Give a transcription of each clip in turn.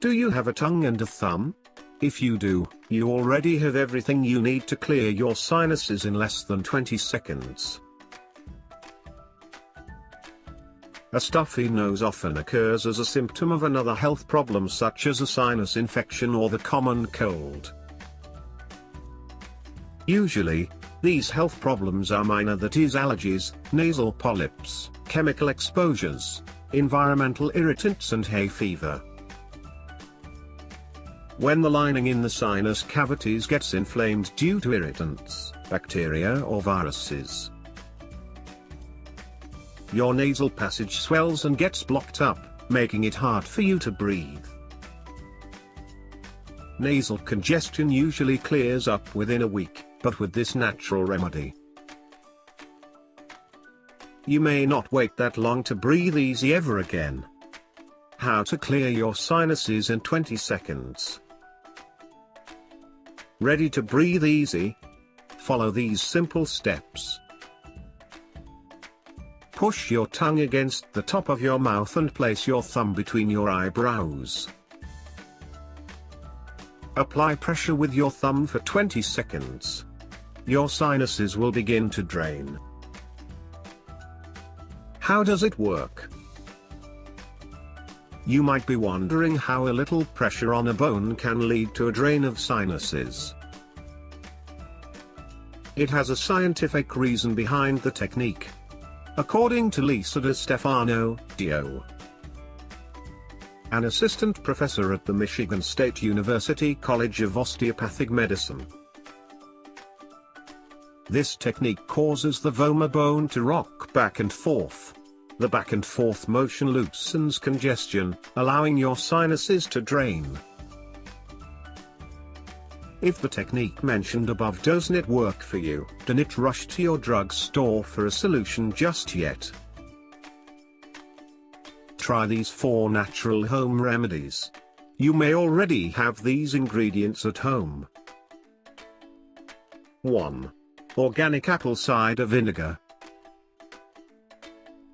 Do you have a tongue and a thumb? If you do, you already have everything you need to clear your sinuses in less than 20 seconds. A stuffy nose often occurs as a symptom of another health problem such as a sinus infection or the common cold. Usually, these health problems are minor, that is allergies, nasal polyps, chemical exposures, environmental irritants and hay fever. When the lining in the sinus cavities gets inflamed due to irritants, bacteria or viruses, your nasal passage swells and gets blocked up, making it hard for you to breathe. Nasal congestion usually clears up within a week, but with this natural remedy, you may not wait that long to breathe easy ever again. How to clear your sinuses in 20 seconds. Ready to breathe easy? Follow these simple steps. Push your tongue against the top of your mouth and place your thumb between your eyebrows. Apply pressure with your thumb for 20 seconds. Your sinuses will begin to drain. How does it work? You might be wondering how a little pressure on a bone can lead to a drain of sinuses. It has a scientific reason behind the technique. According to Lisa DeStefano, D.O., an assistant professor at the Michigan State University College of Osteopathic Medicine, this technique causes the vomer bone to rock back and forth. The back and forth motion loosens congestion, allowing your sinuses to drain. If the technique mentioned above doesn't work for you, don't rush to your drugstore for a solution just yet. Try these 4 natural home remedies. You may already have these ingredients at home. 1. Organic apple cider vinegar.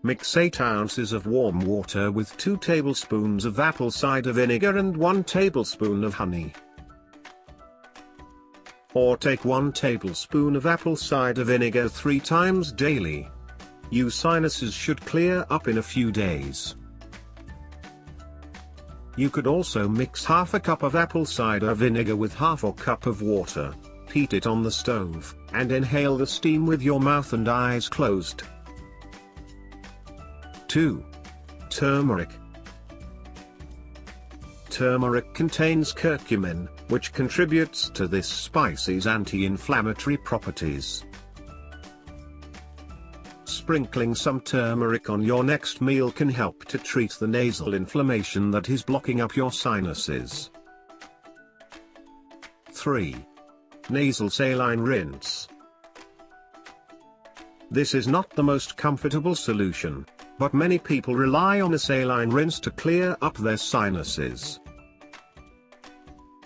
Mix 8 ounces of warm water with 2 tablespoons of apple cider vinegar and 1 tablespoon of honey. Or take 1 tablespoon of apple cider vinegar 3 times daily. Your sinuses should clear up in a few days. You could also mix half a cup of apple cider vinegar with half a cup of water, heat it on the stove, and inhale the steam with your mouth and eyes closed. 2. Turmeric. Turmeric contains curcumin, which contributes to this spice's anti-inflammatory properties. Sprinkling some turmeric on your next meal can help to treat the nasal inflammation that is blocking up your sinuses. 3. Nasal saline rinse. This is not the most comfortable solution, but many people rely on a saline rinse to clear up their sinuses.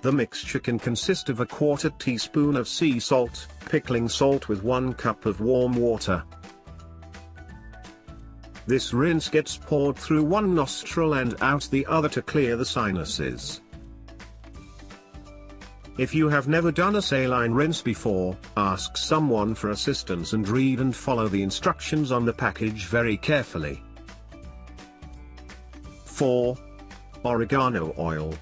The mixture can consist of a 1/4 teaspoon of sea salt, pickling salt with 1 cup of warm water. This rinse gets poured through one nostril and out the other to clear the sinuses. If you have never done a saline rinse before, ask someone for assistance and read and follow the instructions on the package very carefully. 4. Oregano oil.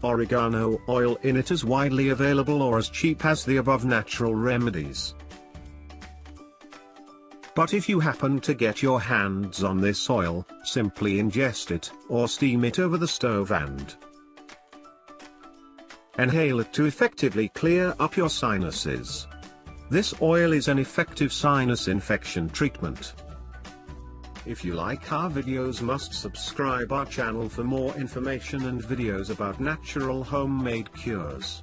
Oregano oil in it is widely available or as cheap as the above natural remedies. But if you happen to get your hands on this oil, simply ingest it, or steam it over the stove and inhale it to effectively clear up your sinuses. This oil is an effective sinus infection treatment. If you like our videos, must subscribe our channel for more information and videos about natural homemade cures.